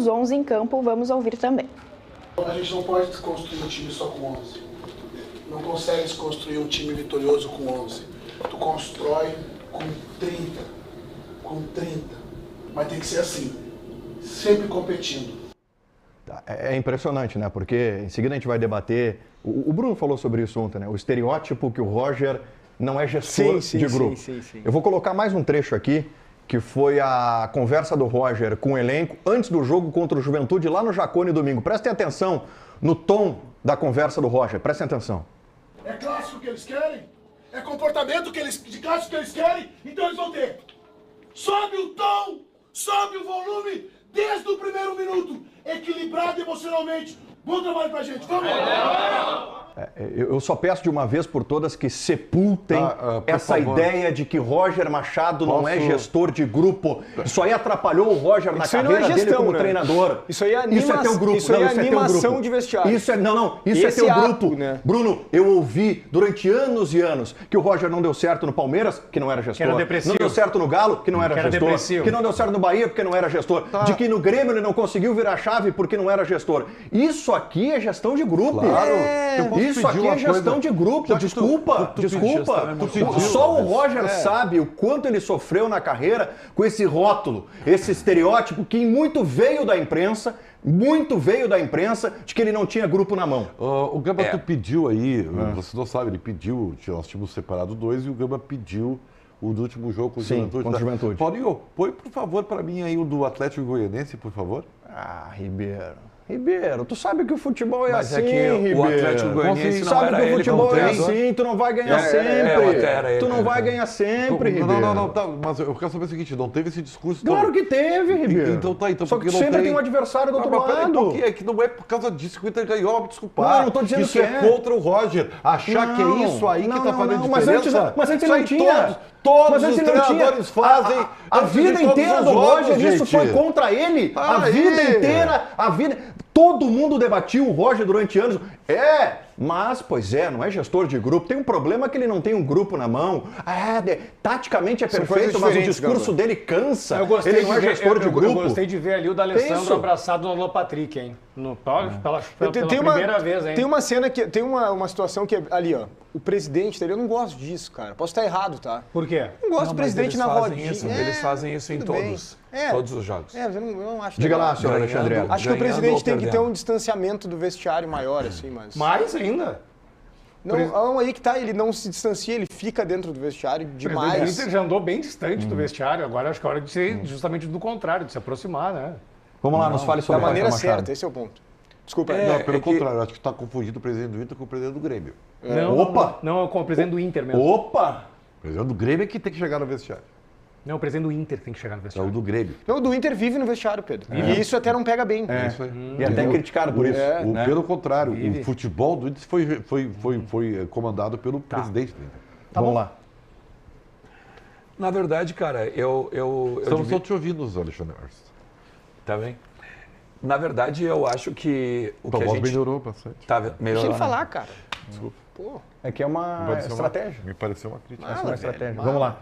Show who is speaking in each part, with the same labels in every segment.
Speaker 1: os 11 em campo, vamos ouvir também.
Speaker 2: A gente não pode construir um time só com 11. Não consegue construir um time vitorioso com 11. Tu constrói com 30. Com 30. Mas tem que ser assim. Sempre competindo.
Speaker 3: É impressionante, né? Porque em seguida a gente vai debater. O Bruno falou sobre isso ontem, né? O estereótipo que o Roger não é gestor de grupo.
Speaker 4: Sim.
Speaker 3: Eu vou colocar mais um trecho aqui, que foi a conversa do Roger com o elenco antes do jogo contra o Juventude lá no Jacone domingo. Prestem atenção no tom da conversa do Roger. Prestem atenção.
Speaker 2: É clássico que eles querem? É comportamento de clássico que eles querem? Então eles vão ter. Sobe o tom, sobe o volume desde o primeiro minuto. Equilibrado emocionalmente. Bom trabalho pra gente. Vamos!
Speaker 3: Eu só peço de uma vez por todas que sepultem essa ideia de que Roger Machado não é gestor de grupo. Isso aí atrapalhou o Roger na carreira dele como treinador.
Speaker 4: Isso aí é
Speaker 3: Isso é teu grupo.
Speaker 4: Isso aí é animação de vestiário.
Speaker 3: Isso é teu grupo. Né? Bruno, eu ouvi durante anos e anos que o Roger não deu certo no Palmeiras, que não era gestor.
Speaker 5: Que era depressivo.
Speaker 3: Não deu certo no Galo, que não era gestor.
Speaker 5: Depressivo.
Speaker 3: Que não deu certo no Bahia, porque não era gestor. De que no Grêmio ele não conseguiu virar a chave porque não era gestor. Isso aqui é gestão de grupo.
Speaker 4: Claro.
Speaker 3: Isso aqui é gestão de grupo, desculpa. Só o Roger sabe o quanto ele sofreu na carreira com esse rótulo, esse estereótipo que muito veio da imprensa de que ele não tinha grupo na mão.
Speaker 6: O Gamba tu pediu aí, você não sabe, ele pediu, nós tínhamos separado 2 e o Gamba pediu o do último jogo com o Juventude.
Speaker 3: Contra o Juventude.
Speaker 6: Paulinho, põe por favor para mim aí o do Atlético Goianense, por favor.
Speaker 3: Ribeiro, tu sabe que o futebol é
Speaker 7: mas
Speaker 3: assim,
Speaker 7: Ribeiro. O Atlético Goianiense não
Speaker 3: sabe
Speaker 7: era
Speaker 3: que o
Speaker 7: ele
Speaker 3: futebol é
Speaker 7: treinador.
Speaker 3: assim, tu não vai ganhar sempre.
Speaker 7: Tu
Speaker 3: não vai ganhar sempre, Ribeiro.
Speaker 6: Não, tá, mas eu quero saber o seguinte, não teve esse discurso
Speaker 3: Claro
Speaker 6: todo.
Speaker 3: que teve, Ribeiro.
Speaker 6: Então tá, então
Speaker 3: só que
Speaker 6: porque
Speaker 3: sempre tem um adversário do outro lado.
Speaker 6: Então, é que não é por causa disso que o Inter ganhou, me desculpar.
Speaker 3: Não tô dizendo
Speaker 6: isso
Speaker 3: que
Speaker 6: é contra o Roger. Achar que é isso aí que tá fazendo diferença.
Speaker 3: Mas antes não tinha.
Speaker 6: Todos os treinadores fazem.
Speaker 3: A vida inteira do Roger, isso foi contra ele. A vida inteira, todo mundo debatiu o Roger durante anos. Mas, não é gestor de grupo. Tem um problema que ele não tem um grupo na mão. Taticamente é perfeito, mas o discurso dele cansa. Ele não é gestor de grupo.
Speaker 5: Eu gostei de ver ali o D'Alessandro abraçado no Alan Patrick, hein? Pela primeira vez, hein?
Speaker 4: Tem uma cena que... Tem uma situação que é ali, ó. O presidente dele, eu não gosto disso, cara. Posso estar errado, tá?
Speaker 5: Por quê?
Speaker 4: Não gosto do presidente na rodinha.
Speaker 7: Eles fazem isso em todos os jogos.
Speaker 4: Eu não acho.
Speaker 3: Diga lá, senhor Alexandre.
Speaker 4: Acho que o presidente tem que ter um distanciamento do vestiário maior, assim, mas...
Speaker 5: Mais ainda?
Speaker 4: Não, aí que tá, ele não se distancia, ele fica dentro do vestiário demais.
Speaker 5: O Inter já andou bem distante do vestiário, agora acho que é hora de ser justamente do contrário, de se aproximar, né?
Speaker 3: Vamos lá, nos fale sobre
Speaker 4: da maneira certa, esse é o ponto. Desculpa.
Speaker 6: Não, pelo contrário, acho que está confundindo o presidente do Inter com o presidente do Grêmio.
Speaker 5: Não, com o presidente do Inter mesmo.
Speaker 6: O presidente do Grêmio é que tem que chegar no vestiário.
Speaker 5: Não, o presidente do Inter tem que chegar no vestiário.
Speaker 6: É o do Grêmio.
Speaker 4: Não, o do Inter vive no vestiário, Pedro. E isso até não pega bem.
Speaker 6: Isso aí.
Speaker 3: E até criticado por isso.
Speaker 6: Pelo contrário, o futebol do Inter foi comandado pelo presidente do Inter.
Speaker 3: Vamos lá.
Speaker 7: Na verdade, cara,
Speaker 6: Estamos só te ouvindo, Alexandre.
Speaker 7: Tá bem? Na verdade, eu acho que o que a gente...
Speaker 6: melhorou bastante.
Speaker 7: Tá melhorando.
Speaker 4: Deixa ele falar, cara.
Speaker 6: Desculpa.
Speaker 4: Pô.
Speaker 3: É que é uma estratégia.
Speaker 6: Me pareceu uma crítica.
Speaker 3: É uma estratégia. Vamos lá.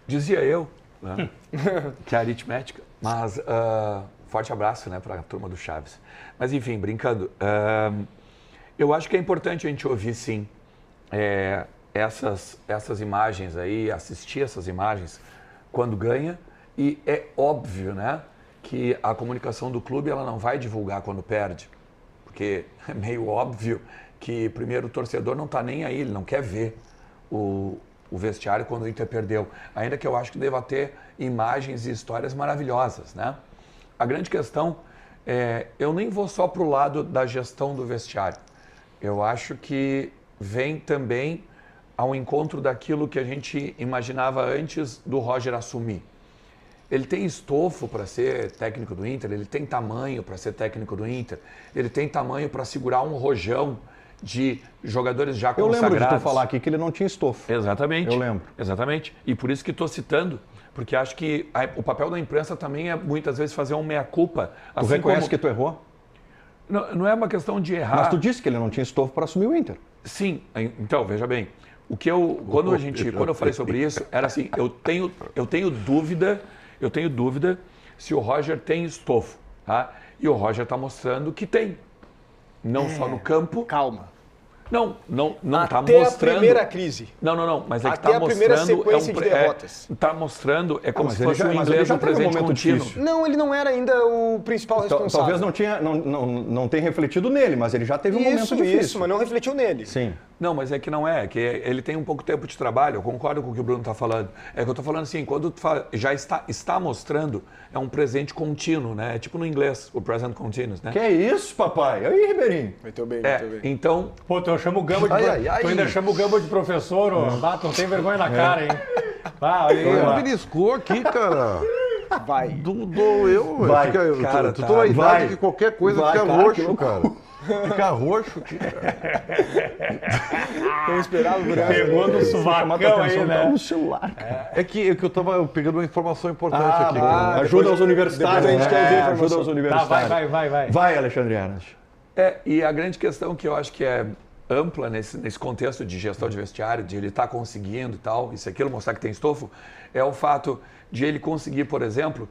Speaker 7: Dizia eu, né, que é aritmética, mas forte abraço, né, para a turma do Chaves. Mas enfim, brincando, eu acho que é importante a gente ouvir, sim, essas imagens aí, assistir essas imagens quando ganha, e é óbvio, né, que a comunicação do clube ela não vai divulgar quando perde, porque é meio óbvio que primeiro o torcedor não está nem aí, ele não quer ver o vestiário quando o Inter perdeu, ainda que eu acho que deva ter imagens e histórias maravilhosas, né? A grande questão eu nem vou só para o lado da gestão do vestiário, eu acho que vem também ao encontro daquilo que a gente imaginava antes do Roger assumir. Ele tem estofo para ser técnico do Inter, ele tem tamanho para ser técnico do Inter, ele tem tamanho para segurar um rojão de jogadores já consagrados.
Speaker 3: Eu lembro de tu falar aqui que ele não tinha estofo.
Speaker 7: Exatamente.
Speaker 3: Eu lembro.
Speaker 7: Exatamente. E por isso que estou citando, porque acho que o papel da imprensa também é muitas vezes fazer um meia-culpa.
Speaker 3: Tu reconhece que tu errou?
Speaker 7: Não é uma questão de errar.
Speaker 3: Mas tu disse que ele não tinha estofo para assumir o Inter.
Speaker 7: Sim. Então, veja bem. Quando eu falei sobre isso, era assim, eu tenho dúvida se o Roger tem estofo, tá? E o Roger está mostrando que tem. Não só no campo.
Speaker 4: Calma.
Speaker 7: Não está mostrando.
Speaker 4: Até a primeira crise.
Speaker 7: Não, mas é que
Speaker 4: Até
Speaker 7: está
Speaker 4: a primeira
Speaker 7: mostrando.
Speaker 4: sequência de derrotas.
Speaker 7: Está mostrando, é como
Speaker 3: mas
Speaker 7: se
Speaker 3: ele
Speaker 7: fosse
Speaker 3: já-
Speaker 7: um
Speaker 3: mas ele
Speaker 7: inglês
Speaker 3: já
Speaker 7: no
Speaker 3: teve um
Speaker 7: presente
Speaker 3: momento
Speaker 7: contínuo.
Speaker 3: difícil.
Speaker 4: Não, ele não era ainda o principal responsável.
Speaker 3: Talvez não tenha refletido nele, mas ele já teve um momento difícil.
Speaker 4: Isso, mas não refletiu nele.
Speaker 3: Sim.
Speaker 7: Não, mas é que não é, que ele tem um pouco tempo de trabalho, eu concordo com o que o Bruno está falando. É que eu estou falando assim, quando tu fala, já está mostrando, é um presente contínuo, né? É tipo no inglês, o present continuous, né?
Speaker 3: Que é isso, papai? Aí, Ribeirinho.
Speaker 4: Muito bem,
Speaker 7: É,
Speaker 4: muito bem.
Speaker 7: então,
Speaker 5: Pô, tu chama o Gamba de tu ainda chama o Gamba de professor, ô. Ah, tu não tem vergonha na cara, hein? Ah, olha aí,
Speaker 6: Ele
Speaker 5: ó.
Speaker 6: beliscou aqui, cara.
Speaker 4: Vai.
Speaker 6: Eu
Speaker 3: Vai,
Speaker 6: cara,
Speaker 7: tá.
Speaker 6: tô na idade
Speaker 3: Vai.
Speaker 6: que qualquer coisa
Speaker 3: Vai,
Speaker 6: fica
Speaker 3: cara, que
Speaker 6: roxo,
Speaker 3: loucura.
Speaker 6: cara. Fica roxo aqui, cara.
Speaker 4: Não esperava o Bruno.
Speaker 5: Pegou no suvacão aí, né?
Speaker 3: no celular.
Speaker 6: É que eu tava pegando uma informação importante aqui.
Speaker 3: vai.
Speaker 6: cara.
Speaker 3: Ajuda os universitários.
Speaker 4: depois a gente quer ver a informação.
Speaker 3: Ajuda os
Speaker 5: Tá,
Speaker 3: universitários.
Speaker 5: vai.
Speaker 3: Vai, Alexandre Aras.
Speaker 7: e a grande questão que eu acho que é ampla nesse contexto de gestão de vestiário, de ele estar conseguindo e tal, isso e aquilo, mostrar que tem estofo, é o fato de ele conseguir, por exemplo,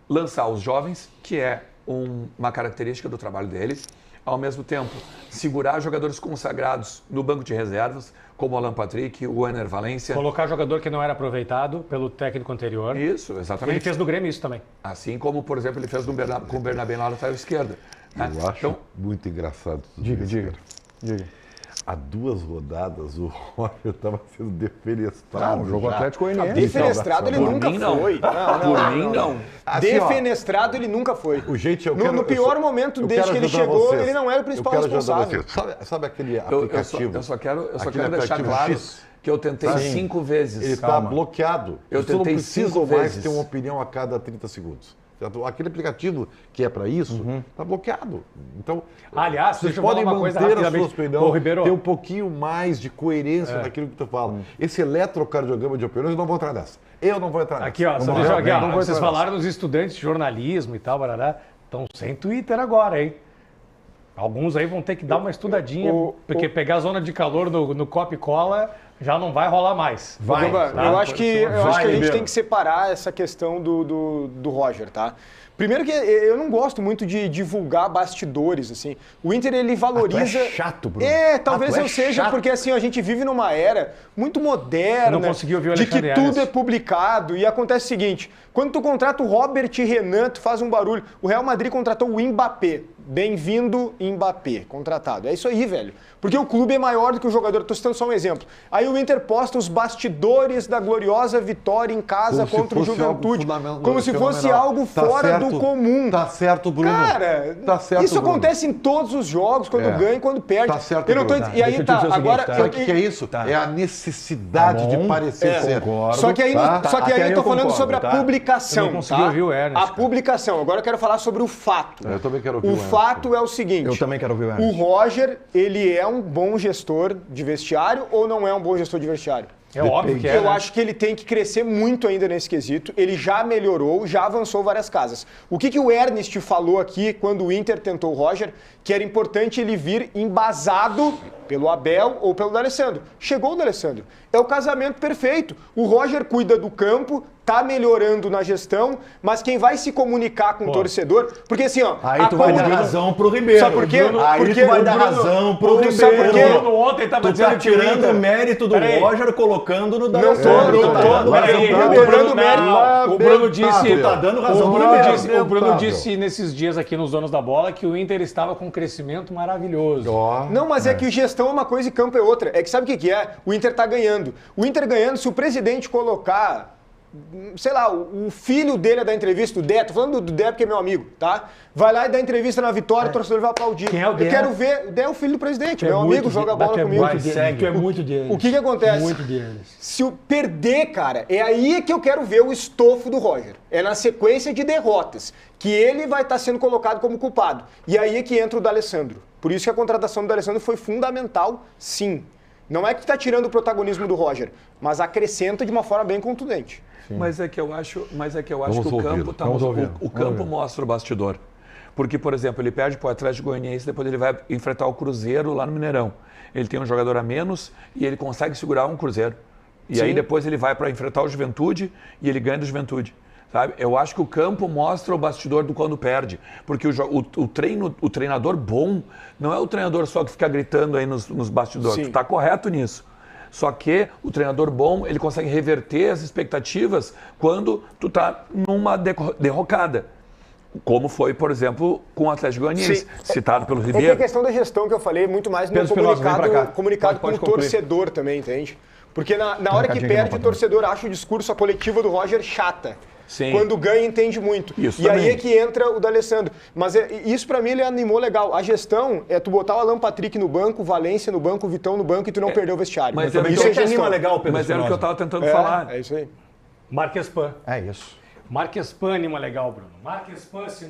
Speaker 7: lançar os jovens, que é uma característica do trabalho dele, ao mesmo tempo segurar jogadores consagrados no banco de reservas, como o Alan Patrick, o Ener Valencia.
Speaker 5: Colocar jogador que não era aproveitado pelo técnico anterior.
Speaker 7: Isso,
Speaker 5: Ele
Speaker 7: exatamente.
Speaker 5: fez no Grêmio isso também.
Speaker 7: Assim como, por exemplo, ele fez com o Bernabé na lateral esquerda. né?
Speaker 6: Eu acho
Speaker 7: Então,
Speaker 6: muito engraçado tudo
Speaker 3: Diga,
Speaker 6: isso,
Speaker 3: diga.
Speaker 6: cara.
Speaker 3: Diga.
Speaker 6: Há 2 rodadas o Roger estava sendo defenestrado.
Speaker 3: O jogo
Speaker 6: já.
Speaker 3: Atlético Goianiense.
Speaker 4: Defenestrado ele
Speaker 7: Por
Speaker 4: nunca
Speaker 7: mim, não.
Speaker 4: foi.
Speaker 7: por mim, não.
Speaker 6: Assim, ó,
Speaker 4: Defenestrado ele nunca foi.
Speaker 6: O gente,
Speaker 4: No pior momento desde que ele chegou, ele não era o principal responsável.
Speaker 6: Sabe aquele
Speaker 7: Eu
Speaker 6: aplicativo?
Speaker 7: só quero
Speaker 6: Aquele
Speaker 7: deixar
Speaker 6: aplicativo
Speaker 7: claro
Speaker 6: X?
Speaker 7: que eu tentei
Speaker 6: Sim.
Speaker 7: 5 vezes.
Speaker 6: Ele está bloqueado.
Speaker 7: Eu
Speaker 6: Você não
Speaker 7: tentei
Speaker 6: precisa
Speaker 7: 5
Speaker 6: mais
Speaker 7: vezes.
Speaker 6: ter uma opinião a cada 30 segundos. Aquele aplicativo que é para isso está bloqueado. Então,
Speaker 5: Aliás,
Speaker 6: vocês
Speaker 5: deixa eu falar
Speaker 6: podem
Speaker 5: uma coisa
Speaker 6: manter a sua
Speaker 5: rapidamente.
Speaker 6: opinião,
Speaker 5: Ô, Ribeiro.
Speaker 6: ter um pouquinho mais de coerência naquilo que tu fala. Esse eletrocardiograma de opiniões, eu não vou entrar nessa. Eu não vou entrar nessa.
Speaker 5: Aqui, ó,
Speaker 6: Não
Speaker 5: só
Speaker 6: vou
Speaker 5: deixa
Speaker 6: entrar,
Speaker 5: aqui, ó.
Speaker 6: não vou
Speaker 5: Vocês
Speaker 6: entrar
Speaker 5: falaram nos estudantes de jornalismo e tal, barará. Estão sem Twitter agora, hein? Alguns aí vão ter que dar uma estudadinha, porque pegar a zona de calor no copo e cola já não vai rolar mais.
Speaker 3: Vai.
Speaker 4: Gamba,
Speaker 5: tá?
Speaker 4: eu acho que a gente
Speaker 3: Ribeiro.
Speaker 4: tem que separar essa questão do Roger, tá? Primeiro que eu não gosto muito de divulgar bastidores, assim. O Inter, ele valoriza...
Speaker 3: é chato, Bruno.
Speaker 4: Talvez
Speaker 3: tu é
Speaker 4: eu seja,
Speaker 3: chato.
Speaker 4: porque assim, a gente vive numa era muito moderna,
Speaker 5: Eu não consegui ouvir o
Speaker 4: de que
Speaker 5: Alexandre
Speaker 4: tudo
Speaker 5: Aras.
Speaker 4: é publicado, e acontece o seguinte, quando tu contrata o Robert Renan, tu faz um barulho. O Real Madrid contratou o Mbappé. Bem-vindo, Mbappé, contratado. É isso aí, velho. Porque o clube é maior do que o jogador. Estou citando só um exemplo. Aí o Inter posta os bastidores da gloriosa vitória em casa
Speaker 6: Como
Speaker 4: contra o
Speaker 6: se fosse algo
Speaker 4: Juventude.
Speaker 6: fundamental,
Speaker 4: Como se fosse
Speaker 6: fenomenal.
Speaker 4: algo
Speaker 6: Tá
Speaker 4: fora
Speaker 6: certo,
Speaker 4: do comum.
Speaker 6: Tá certo, Bruno.
Speaker 4: Cara,
Speaker 6: Tá certo,
Speaker 4: isso
Speaker 6: Bruno.
Speaker 4: acontece em todos os jogos, quando ganha e quando perde.
Speaker 6: Tá certo,
Speaker 4: eu não tô...
Speaker 6: Bruno.
Speaker 4: E aí
Speaker 3: Deixa eu te
Speaker 4: tá,
Speaker 3: dizer o seguinte,
Speaker 4: agora...
Speaker 3: tá?
Speaker 6: Sabe o que é isso? É a necessidade
Speaker 3: Tá bom.
Speaker 6: de parecer ser.
Speaker 3: Concordo.
Speaker 4: Só que aí,
Speaker 3: Tá?
Speaker 4: só que
Speaker 3: Até
Speaker 4: aí
Speaker 3: aí
Speaker 4: eu tô
Speaker 3: eu
Speaker 4: falando
Speaker 3: concordo,
Speaker 4: sobre a
Speaker 3: tá?
Speaker 4: publicação.
Speaker 5: Eu não consegui
Speaker 4: tá?
Speaker 5: ouvir o Ernest,
Speaker 4: A
Speaker 5: cara.
Speaker 4: publicação. Agora eu quero falar sobre o fato.
Speaker 6: Eu também quero ouvir o
Speaker 4: O
Speaker 6: Ernest.
Speaker 4: fato é o seguinte.
Speaker 3: Eu também quero ouvir o
Speaker 4: O
Speaker 3: Ernest.
Speaker 4: Roger, ele é um bom gestor de vestiário ou não é um bom gestor de vestiário?
Speaker 5: É óbvio que é,
Speaker 4: Eu
Speaker 5: né?
Speaker 4: acho que ele tem que crescer muito ainda nesse quesito. Ele já melhorou, já avançou várias casas. O que o Ernest falou aqui quando o Inter tentou o Roger? Que era importante ele vir embasado pelo Abel ou pelo D'Alessandro. Chegou o D'Alessandro. É o casamento perfeito. O Roger cuida do campo, tá melhorando na gestão, mas quem vai se comunicar com o torcedor... Porque assim, ó...
Speaker 3: Aí tu vai dar razão pro Ribeiro.
Speaker 4: Sabe por quê?
Speaker 3: Aí
Speaker 4: Porque
Speaker 3: tu vai
Speaker 4: o
Speaker 3: dar
Speaker 4: Bruno-
Speaker 3: razão pro Ribeiro.
Speaker 4: Sabe por quê?
Speaker 5: Bruno ontem tava
Speaker 3: Tu
Speaker 5: dizendo
Speaker 3: tá
Speaker 5: que o
Speaker 3: tirando
Speaker 5: Inter-
Speaker 3: o mérito do
Speaker 5: Peraí.
Speaker 3: Roger, colocando no
Speaker 4: Não
Speaker 3: D'Alessandro.
Speaker 4: tô,
Speaker 3: Tu
Speaker 4: não
Speaker 3: tá
Speaker 4: tô.
Speaker 3: dando
Speaker 4: Peraí,
Speaker 3: razão pro
Speaker 4: eu tô
Speaker 3: Ribeiro.
Speaker 4: cobrando mérito.
Speaker 5: O Bruno disse,
Speaker 3: Tu tá dando razão
Speaker 5: o
Speaker 3: pro
Speaker 5: Bruno
Speaker 3: Ribeiro.
Speaker 5: disse, o Bruno disse nesses dias aqui nos Donos da Bola que o Inter estava com um crescimento maravilhoso.
Speaker 6: Ó,
Speaker 4: Não, mas é que gestão é uma coisa e campo é outra. É que sabe o que é? O Inter tá ganhando. O Inter ganhando, se o presidente colocar, sei lá, o filho dele a dar entrevista, o Dé, tô falando do Dé porque é meu amigo, tá? Vai lá e dá entrevista na Vitória, o torcedor vai aplaudir.
Speaker 5: Quem é o Dé?
Speaker 4: Eu quero ver, o Dé é o filho do presidente, meu
Speaker 5: muito
Speaker 4: amigo, joga
Speaker 5: de-
Speaker 4: bola
Speaker 5: tu é
Speaker 4: comigo.
Speaker 5: muito deles, tu é muito deles.
Speaker 4: O que acontece?
Speaker 5: Muito deles.
Speaker 4: Se o perder, cara, é aí que eu quero ver o estofo do Roger. É na sequência de derrotas, que ele vai estar sendo colocado como culpado. E aí é que entra o D'Alessandro. Por isso que a contratação do D'Alessandro foi fundamental, sim. Não é que está tirando o protagonismo do Roger, mas acrescenta de uma forma bem contundente.
Speaker 7: Mas é que eu acho que
Speaker 6: Vamos
Speaker 7: o
Speaker 6: ouvi-lo,
Speaker 7: campo,
Speaker 6: vamos ouvi-lo.
Speaker 7: o campo mostra o bastidor. Porque, por exemplo, ele perde para o Atlético Goianiense, depois ele vai enfrentar o Cruzeiro lá no Mineirão. Ele tem um jogador a menos e ele consegue segurar um Cruzeiro. E aí depois ele vai para enfrentar o Juventude e ele ganha do Juventude. Sabe? Eu acho que o campo mostra o bastidor do quando perde. Porque o treinador bom não é o treinador só que fica gritando aí nos bastidores.
Speaker 4: Sim.
Speaker 7: Tu tá correto nisso. Só que o treinador bom, ele consegue reverter as expectativas quando tu tá numa derrocada. Como foi, por exemplo, com o Atlético Goianiense, citado pelo Ribeiro.
Speaker 4: É que a questão da gestão que eu falei, muito mais no comunicado com o torcedor também, entende? Porque na hora que perde, o torcedor acha o discurso, a coletiva do Roger chata.
Speaker 7: Sim.
Speaker 4: Quando ganha, entende muito.
Speaker 7: Isso
Speaker 4: e
Speaker 7: também.
Speaker 4: aí é que entra o D'Alessandro. Mas isso pra mim ele animou legal. A gestão é tu botar o Alan Patrick no banco, o Valência no banco, o Vitão no banco e tu não perder o vestiário.
Speaker 7: Mas
Speaker 3: isso é anima legal, Pedro
Speaker 7: Mas era o que eu
Speaker 3: Espinosa.
Speaker 7: tava tentando falar.
Speaker 4: É isso aí.
Speaker 5: Marques Pan.
Speaker 3: É isso.
Speaker 5: Marques Pan anima legal, Bruno. Marques Pan,